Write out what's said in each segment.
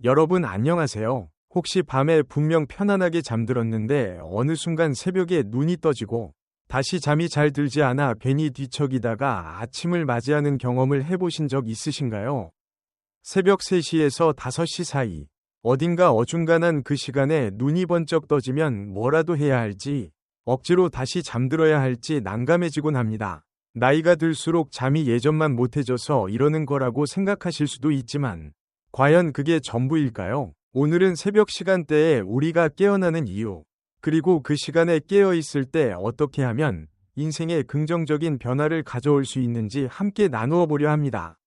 여러분 안녕하세요. 혹시 밤에 분명 편안하게 잠들었는데 어느 순간 새벽에 눈이 떠지고 다시 잠이 잘 들지 않아 괜히 뒤척이다가 아침을 맞이하는 경험을 해보신 적 있으신가요? 새벽 3시에서 5시 사이, 어딘가 어중간한 그 시간에 눈이 번쩍 떠지면 뭐라도 해야 할지, 억지로 다시 잠들어야 할지 난감해지곤 합니다. 나이가 들수록 잠이 예전만 못해져서 이러는 거라고 생각하실 수도 있지만, 과연 그게 전부일까요? 오늘은 새벽 시간대에 우리가 깨어나는 이유, 그리고 그 시간에 깨어 있을 때 어떻게 하면 인생에 긍정적인 변화를 가져올 수 있는지 함께 나누어 보려 합니다.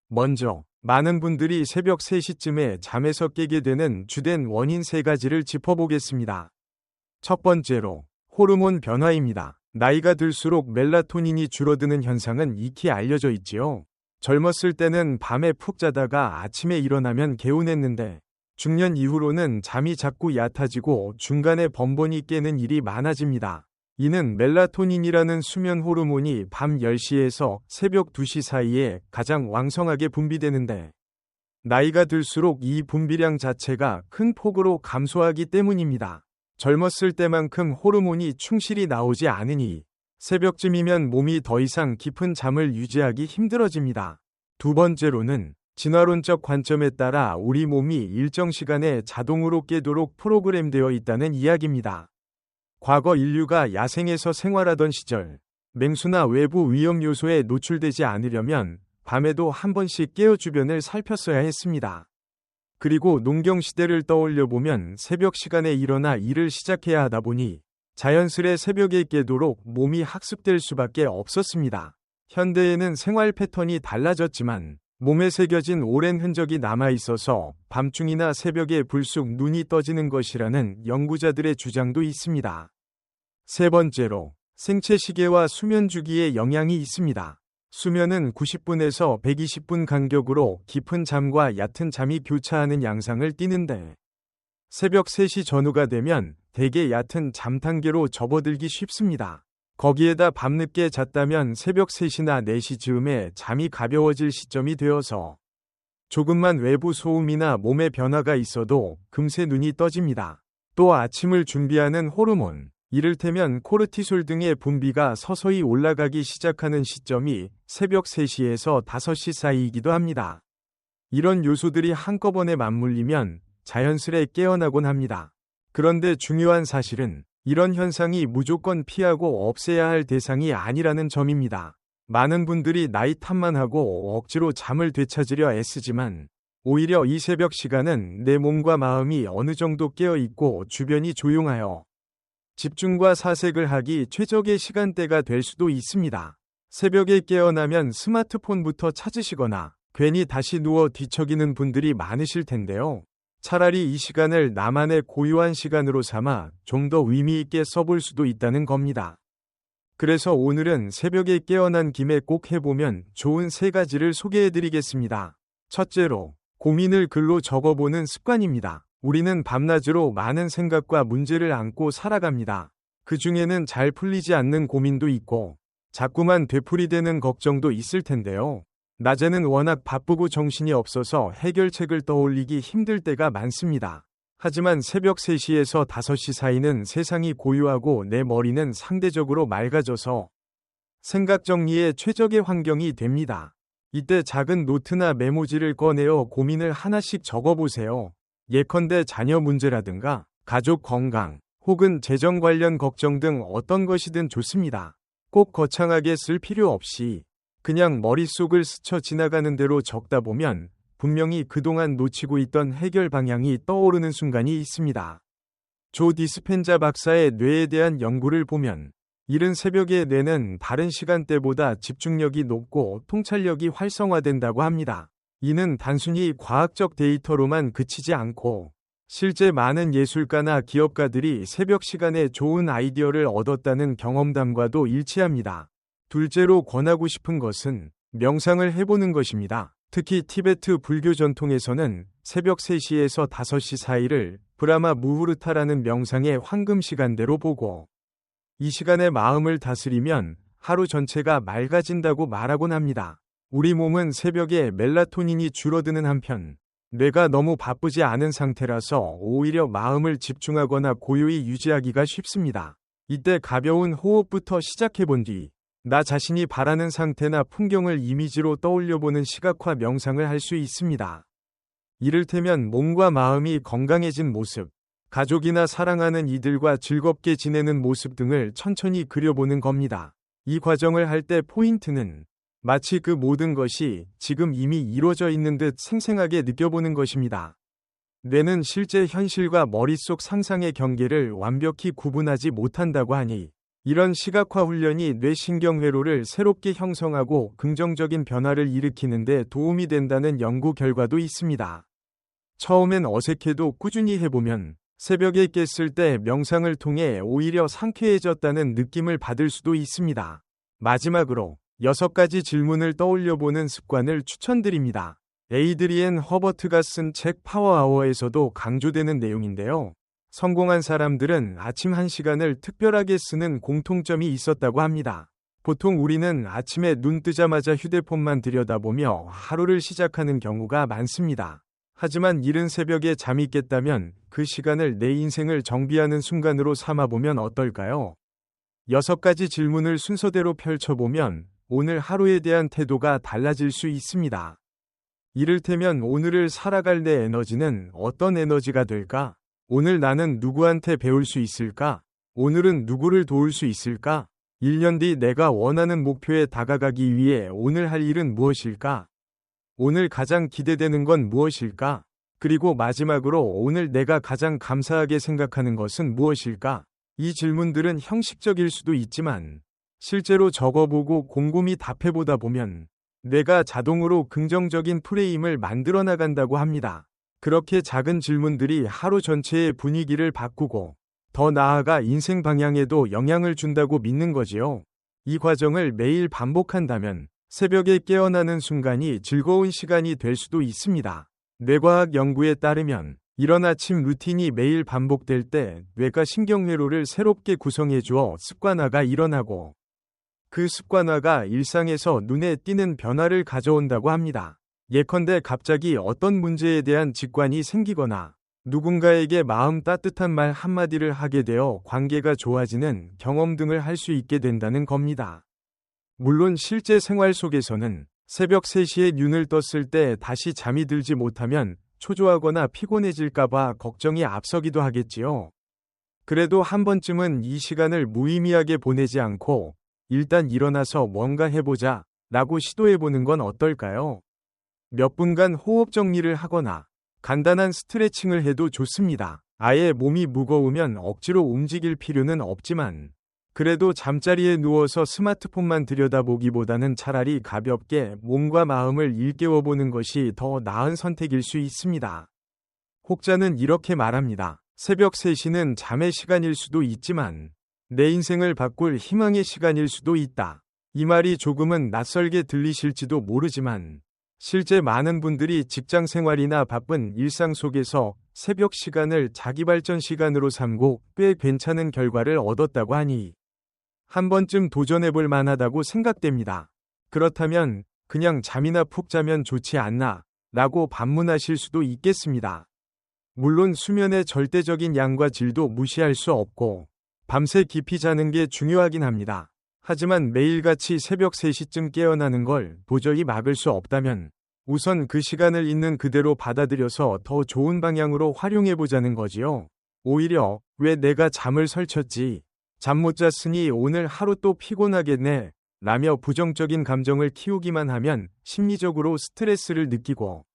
먼저, 많은 분들이 새벽 3시쯤에 잠에서 깨게 되는 주된 원인 3가지를 짚어보겠습니다. 첫 번째로, 호르몬 변화입니다. 나이가 들수록 멜라토닌이 줄어드는 현상은 익히 알려져 있지요. 젊었을 때는 밤에 푹 자다가 아침에 일어나면 개운했는데, 중년 이후로는 잠이 자꾸 얕아지고 중간에 번번이 깨는 일이 많아집니다. 이는 멜라토닌이라는 수면 호르몬이 밤 10시에서 새벽 2시 사이에 가장 왕성하게 분비되는데, 나이가 들수록 이 분비량 자체가 큰 폭으로 감소하기 때문입니다. 젊었을 때만큼 호르몬이 충실히 나오지 않으니 새벽쯤이면 몸이 더 이상 깊은 잠을 유지하기 힘들어집니다. 두 번째로는 진화론적 관점에 따라 우리 몸이 일정 시간에 자동으로 깨도록 프로그램되어 있다는 이야기입니다. 과거 인류가 야생에서 생활하던 시절, 맹수나 외부 위험 요소에 노출되지 않으려면 밤에도 한 번씩 깨어 주변을 살폈어야 했습니다. 그리고 농경 시대를 떠올려 보면 새벽 시간에 일어나 일을 시작해야 하다 보니 자연스레 새벽에 깨도록 몸이 학습될 수밖에 없었습니다. 현대에는 생활 패턴이 달라졌지만 몸에 새겨진 오랜 흔적이 남아 있어서 밤중이나 새벽에 불쑥 눈이 떠지는 것이라는 연구자들의 주장도 있습니다. 세 번째로, 생체 시계와 수면 주기에 영향이 있습니다. 수면은 90분에서 120분 간격으로 깊은 잠과 얕은 잠이 교차하는 양상을 띠는데, 새벽 3시 전후가 되면 대개 얕은 잠 단계로 접어들기 쉽습니다. 거기에다 밤늦게 잤다면 새벽 3시나 4시 즈음에 잠이 가벼워질 시점이 되어서 조금만 외부 소음이나 몸의 변화가 있어도 금세 눈이 떠집니다. 또 아침을 준비하는 호르몬, 이를테면 코르티솔 등의 분비가 서서히 올라가기 시작하는 시점이 새벽 3시에서 5시 사이이기도 합니다. 이런 요소들이 한꺼번에 맞물리면 자연스레 깨어나곤 합니다. 그런데 중요한 사실은 이런 현상이 무조건 피하고 없애야 할 대상이 아니라는 점입니다. 많은 분들이 나이 탓만 하고 억지로 잠을 되찾으려 애쓰지만 오히려 이 새벽 시간은 내 몸과 마음이 어느 정도 깨어 있고 주변이 조용하여 집중과 사색을 하기 최적의 시간대가 될 수도 있습니다. 새벽에 깨어나면 스마트폰부터 찾으시거나 괜히 다시 누워 뒤척이는 분들이 많으실 텐데요. 차라리 이 시간을 나만의 고유한 시간으로 삼아 좀 더 의미 있게 써볼 수도 있다는 겁니다. 그래서 오늘은 새벽에 깨어난 김에 꼭 해보면 좋은 3가지를 소개해드리겠습니다. 첫째로, 고민을 글로 적어보는 습관입니다. 우리는 밤낮으로 많은 생각과 문제를 안고 살아갑니다. 그 중에는 잘 풀리지 않는 고민도 있고 자꾸만 되풀이되는 걱정도 있을 텐데요. 낮에는 워낙 바쁘고 정신이 없어서 해결책을 떠올리기 힘들 때가 많습니다. 하지만 새벽 3시에서 5시 사이는 세상이 고요하고 내 머리는 상대적으로 맑아져서 생각 정리에 최적의 환경이 됩니다. 이때 작은 노트나 메모지를 꺼내어 고민을 하나씩 적어보세요. 예컨대 자녀 문제라든가 가족 건강, 혹은 재정 관련 걱정 등 어떤 것이든 좋습니다. 꼭 거창하게 쓸 필요 없이 그냥 머릿속을 스쳐 지나가는 대로 적다 보면 분명히 그동안 놓치고 있던 해결 방향이 떠오르는 순간이 있습니다. 조 디스펜자 박사의 뇌에 대한 연구를 보면 이른 새벽에 뇌는 다른 시간대보다 집중력이 높고 통찰력이 활성화된다고 합니다. 이는 단순히 과학적 데이터로만 그치지 않고 실제 많은 예술가나 기업가들이 새벽 시간에 좋은 아이디어를 얻었다는 경험담과도 일치합니다. 둘째로 권하고 싶은 것은 명상을 해보는 것입니다. 특히 티베트 불교 전통에서는 새벽 3시에서 5시 사이를 브라마 무후르타라는 명상의 황금 시간대로 보고 이 시간에 마음을 다스리면 하루 전체가 맑아진다고 말하곤 합니다. 우리 몸은 새벽에 멜라토닌이 줄어드는 한편 뇌가 너무 바쁘지 않은 상태라서 오히려 마음을 집중하거나 고요히 유지하기가 쉽습니다. 이때 가벼운 호흡부터 시작해본 뒤, 나 자신이 바라는 상태나 풍경을 이미지로 떠올려보는 시각화 명상을 할 수 있습니다. 이를테면 몸과 마음이 건강해진 모습, 가족이나 사랑하는 이들과 즐겁게 지내는 모습 등을 천천히 그려보는 겁니다. 이 과정을 할 때 포인트는 마치 그 모든 것이 지금 이미 이루어져 있는 듯 생생하게 느껴보는 것입니다. 뇌는 실제 현실과 머릿속 상상의 경계를 완벽히 구분하지 못한다고 하니, 이런 시각화 훈련이 뇌신경회로를 새롭게 형성하고 긍정적인 변화를 일으키는 데 도움이 된다는 연구 결과도 있습니다. 처음엔 어색해도 꾸준히 해보면 새벽에 깼을 때 명상을 통해 오히려 상쾌해졌다는 느낌을 받을 수도 있습니다. 마지막으로 6가지 질문을 떠올려보는 습관을 추천드립니다. 에이드리엔 허버트가 쓴 책 파워아워에서도 강조되는 내용인데요. 성공한 사람들은 아침 1시간을 특별하게 쓰는 공통점이 있었다고 합니다. 보통 우리는 아침에 눈 뜨자마자 휴대폰만 들여다보며 하루를 시작하는 경우가 많습니다. 하지만 이른 새벽에 잠이 깼다면 그 시간을 내 인생을 정비하는 순간으로 삼아보면 어떨까요? 6가지 질문을 순서대로 펼쳐보면 오늘 하루에 대한 태도가 달라질 수 있습니다. 이를테면 오늘을 살아갈 내 에너지는 어떤 에너지가 될까? 오늘 나는 누구한테 배울 수 있을까? 오늘은 누구를 도울 수 있을까? 1년 뒤 내가 원하는 목표에 다가가기 위해 오늘 할 일은 무엇일까? 오늘 가장 기대되는 건 무엇일까? 그리고 마지막으로 오늘 내가 가장 감사하게 생각하는 것은 무엇일까? 이 질문들은 형식적일 수도 있지만 실제로 적어보고 곰곰이 답해보다 보면 뇌가 자동으로 긍정적인 프레임을 만들어 나간다고 합니다. 그렇게 작은 질문들이 하루 전체의 분위기를 바꾸고 더 나아가 인생 방향에도 영향을 준다고 믿는 거지요. 이 과정을 매일 반복한다면 새벽에 깨어나는 순간이 즐거운 시간이 될 수도 있습니다. 뇌과학 연구에 따르면 이런 아침 루틴이 매일 반복될 때 뇌가 신경회로를 새롭게 구성해 주어 습관화가 일어나고 그 습관화가 일상에서 눈에 띄는 변화를 가져온다고 합니다. 예컨대 갑자기 어떤 문제에 대한 직관이 생기거나 누군가에게 마음 따뜻한 말 한마디를 하게 되어 관계가 좋아지는 경험 등을 할 수 있게 된다는 겁니다. 물론 실제 생활 속에서는 새벽 3시에 눈을 떴을 때 다시 잠이 들지 못하면 초조하거나 피곤해질까봐 걱정이 앞서기도 하겠지요. 그래도 한 번쯤은 이 시간을 무의미하게 보내지 않고 일단 일어나서 뭔가 해보자 라고 시도해보는 건 어떨까요? 몇 분간 호흡 정리를 하거나 간단한 스트레칭을 해도 좋습니다. 아예 몸이 무거우면 억지로 움직일 필요는 없지만 그래도 잠자리에 누워서 스마트폰만 들여다보기보다는 차라리 가볍게 몸과 마음을 일깨워보는 것이 더 나은 선택일 수 있습니다. 혹자는 이렇게 말합니다. 새벽 3시는 잠의 시간일 수도 있지만 내 인생을 바꿀 희망의 시간일 수도 있다. 이 말이 조금은 낯설게 들리실지도 모르지만 실제 많은 분들이 직장 생활이나 바쁜 일상 속에서 새벽 시간을 자기 발전 시간으로 삼고 꽤 괜찮은 결과를 얻었다고 하니 한 번쯤 도전해볼 만하다고 생각됩니다. 그렇다면 그냥 잠이나 푹 자면 좋지 않나 라고 반문하실 수도 있겠습니다. 물론 수면의 절대적인 양과 질도 무시할 수 없고 밤새 깊이 자는 게 중요하긴 합니다. 하지만 매일같이 새벽 3시쯤 깨어나는 걸 도저히 막을 수 없다면 우선 그 시간을 있는 그대로 받아들여서 더 좋은 방향으로 활용해보자는 거지요. 오히려 왜 내가 잠을 설쳤지? 잠 못 잤으니 오늘 하루 또 피곤하겠네 라며 부정적인 감정을 키우기만 하면 심리적으로 스트레스를 느끼고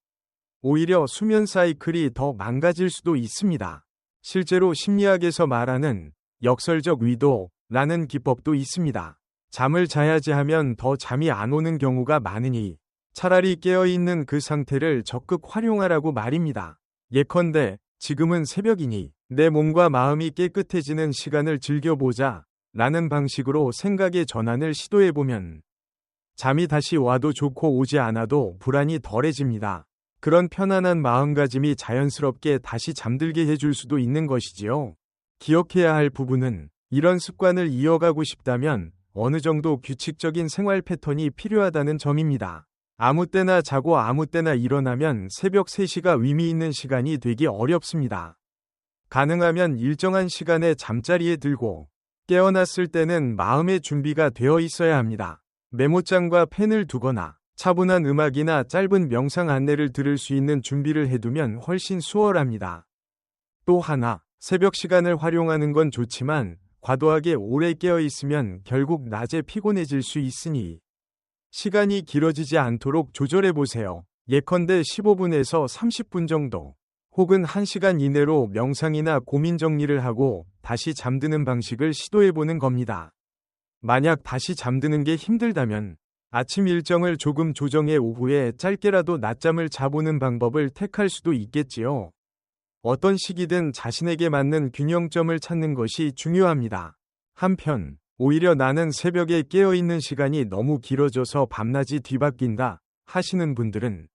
오히려 수면 사이클이 더 망가질 수도 있습니다. 실제로 심리학에서 말하는 역설적 위도라는 기법도 있습니다. 잠을 자야지 하면 더 잠이 안 오는 경우가 많으니 차라리 깨어있는 그 상태를 적극 활용하라고 말입니다. 예컨대 지금은 새벽이니 내 몸과 마음이 깨끗해지는 시간을 즐겨보자 라는 방식으로 생각의 전환을 시도해보면 잠이 다시 와도 좋고 오지 않아도 불안이 덜해집니다. 그런 편안한 마음가짐이 자연스럽게 다시 잠들게 해줄 수도 있는 것이지요. 기억해야 할 부분은 이런 습관을 이어가고 싶다면 어느 정도 규칙적인 생활 패턴이 필요하다는 점입니다. 아무 때나 자고 아무 때나 일어나면 새벽 3시가 의미 있는 시간이 되기 어렵습니다. 가능하면 일정한 시간에 잠자리에 들고 깨어났을 때는 마음의 준비가 되어 있어야 합니다. 메모장과 펜을 두거나 차분한 음악이나 짧은 명상 안내를 들을 수 있는 준비를 해두면 훨씬 수월합니다. 또 하나, 새벽 시간을 활용하는 건 좋지만 과도하게 오래 깨어 있으면 결국 낮에 피곤해질 수 있으니 시간이 길어지지 않도록 조절해 보세요. 예컨대 15분에서 30분 정도, 혹은 1시간 이내로 명상이나 고민 정리를 하고 다시 잠드는 방식을 시도해 보는 겁니다. 만약 다시 잠드는 게 힘들다면 아침 일정을 조금 조정해 오후에 짧게라도 낮잠을 자보는 방법을 택할 수도 있겠지요. 어떤 시기든 자신에게 맞는 균형점을 찾는 것이 중요합니다. 한편, 오히려 나는 새벽에 깨어있는 시간이 너무 길어져서 밤낮이 뒤바뀐다 하시는 분들은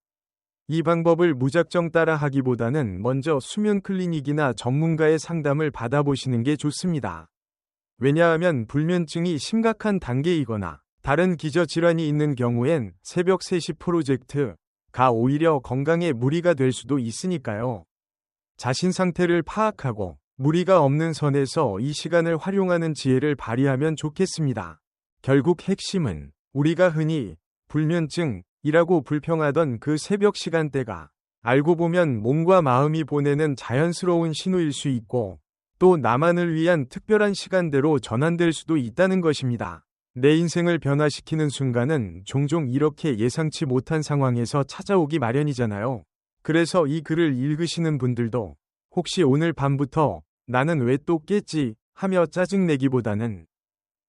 이 방법을 무작정 따라 하기보다는 먼저 수면 클리닉이나 전문가의 상담을 받아보시는 게 좋습니다. 왜냐하면 불면증이 심각한 단계이거나 다른 기저질환이 있는 경우엔 새벽 3시 프로젝트가 오히려 건강에 무리가 될 수도 있으니까요. 자신 상태를 파악하고 무리가 없는 선에서 이 시간을 활용하는 지혜를 발휘하면 좋겠습니다. 결국 핵심은 우리가 흔히 불면증이라고 불평하던 그 새벽 시간대가 알고 보면 몸과 마음이 보내는 자연스러운 신호일 수 있고 또 나만을 위한 특별한 시간대로 전환될 수도 있다는 것입니다. 내 인생을 변화시키는 순간은 종종 이렇게 예상치 못한 상황에서 찾아오기 마련이잖아요. 그래서 이 글을 읽으시는 분들도 혹시 오늘 밤부터 나는 왜 또 깼지 하며 짜증내기보다는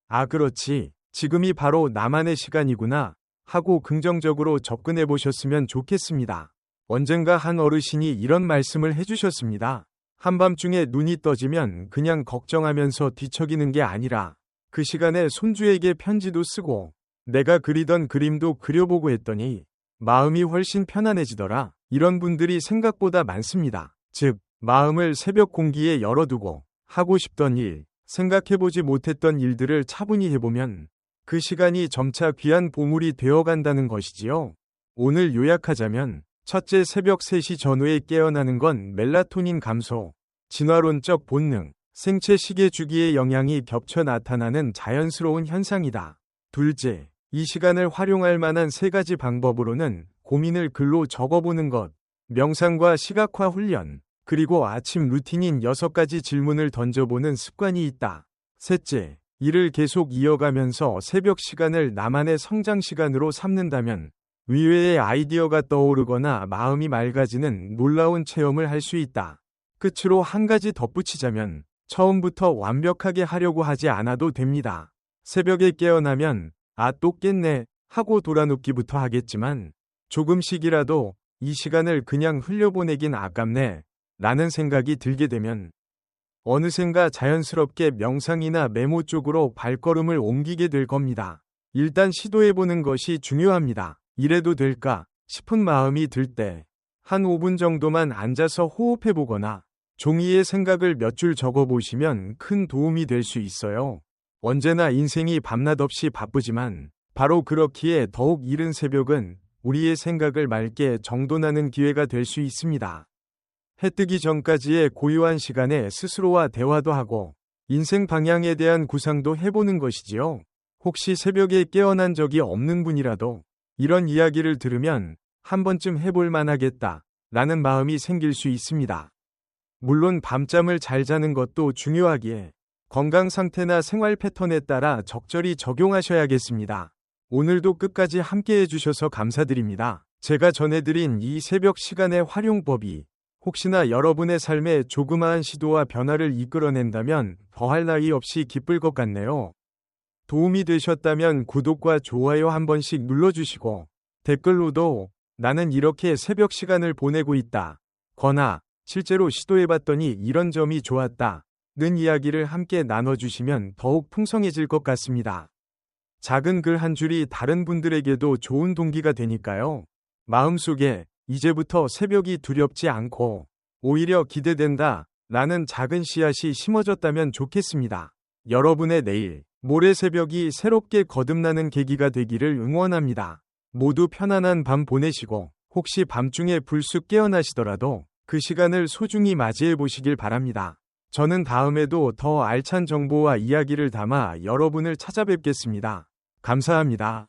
아 그렇지 지금이 바로 나만의 시간이구나 하고 긍정적으로 접근해 보셨으면 좋겠습니다. 언젠가 한 어르신이 이런 말씀을 해주셨습니다. 한밤중에 눈이 떠지면 그냥 걱정하면서 뒤척이는 게 아니라 그 시간에 손주에게 편지도 쓰고 내가 그리던 그림도 그려보고 했더니 마음이 훨씬 편안해지더라. 이런 분들이 생각보다 많습니다. 즉, 마음을 새벽 공기에 열어두고 하고 싶던 일, 생각해보지 못했던 일들을 차분히 해보면 그 시간이 점차 귀한 보물이 되어간다는 것이지요. 오늘 요약하자면 첫째, 새벽 3시 전후에 깨어나는 건 멜라토닌 감소, 진화론적 본능, 생체 시계 주기의 영향이 겹쳐 나타나는 자연스러운 현상이다. 둘째, 이 시간을 활용할 만한 3가지 방법으로는 고민을 글로 적어보는 것, 명상과 시각화 훈련, 그리고 아침 루틴인 6가지 질문을 던져보는 습관이 있다. 셋째, 이를 계속 이어가면서 새벽 시간을 나만의 성장 시간으로 삼는다면 의외의 아이디어가 떠오르거나 마음이 맑아지는 놀라운 체험을 할 수 있다. 끝으로 한 가지 덧붙이자면 처음부터 완벽하게 하려고 하지 않아도 됩니다. 새벽에 깨어나면 아 또 깼네 하고 돌아눕기부터 하겠지만 조금씩이라도 이 시간을 그냥 흘려보내긴 아깝네 라는 생각이 들게 되면 어느샌가 자연스럽게 명상이나 메모 쪽으로 발걸음을 옮기게 될 겁니다. 일단 시도해보는 것이 중요합니다. 이래도 될까 싶은 마음이 들 때 한 5분 정도만 앉아서 호흡해보거나 종이에 생각을 몇 줄 적어보시면 큰 도움이 될 수 있어요. 언제나 인생이 밤낮 없이 바쁘지만 바로 그렇기에 더욱 이른 새벽은 우리의 생각을 맑게 정돈하는 기회가 될 수 있습니다. 해 뜨기 전까지의 고요한 시간에 스스로와 대화도 하고 인생 방향에 대한 구상도 해보는 것이지요. 혹시 새벽에 깨어난 적이 없는 분이라도 이런 이야기를 들으면 한 번쯤 해볼 만하겠다 라는 마음이 생길 수 있습니다. 물론 밤잠을 잘 자는 것도 중요하기에 건강 상태나 생활 패턴에 따라 적절히 적용하셔야겠습니다. 오늘도 끝까지 함께 해주셔서 감사드립니다. 제가 전해드린 이 새벽 시간의 활용법이 혹시나 여러분의 삶에 조그마한 시도와 변화를 이끌어낸다면 더할 나위 없이 기쁠 것 같네요. 도움이 되셨다면 구독과 좋아요 한 번씩 눌러주시고 댓글로도 나는 이렇게 새벽 시간을 보내고 있다 거나 실제로 시도해봤더니 이런 점이 좋았다 는 이야기를 함께 나눠주시면 더욱 풍성해질 것 같습니다. 작은 글 한 줄이 다른 분들에게도 좋은 동기가 되니까요. 마음속에 이제부터 새벽이 두렵지 않고 오히려 기대된다 라는 작은 씨앗이 심어졌다면 좋겠습니다. 여러분의 내일, 모레 새벽이 새롭게 거듭나는 계기가 되기를 응원합니다. 모두 편안한 밤 보내시고 혹시 밤중에 불쑥 깨어나시더라도 그 시간을 소중히 맞이해 보시길 바랍니다. 저는 다음에도 더 알찬 정보와 이야기를 담아 여러분을 찾아뵙겠습니다. 감사합니다.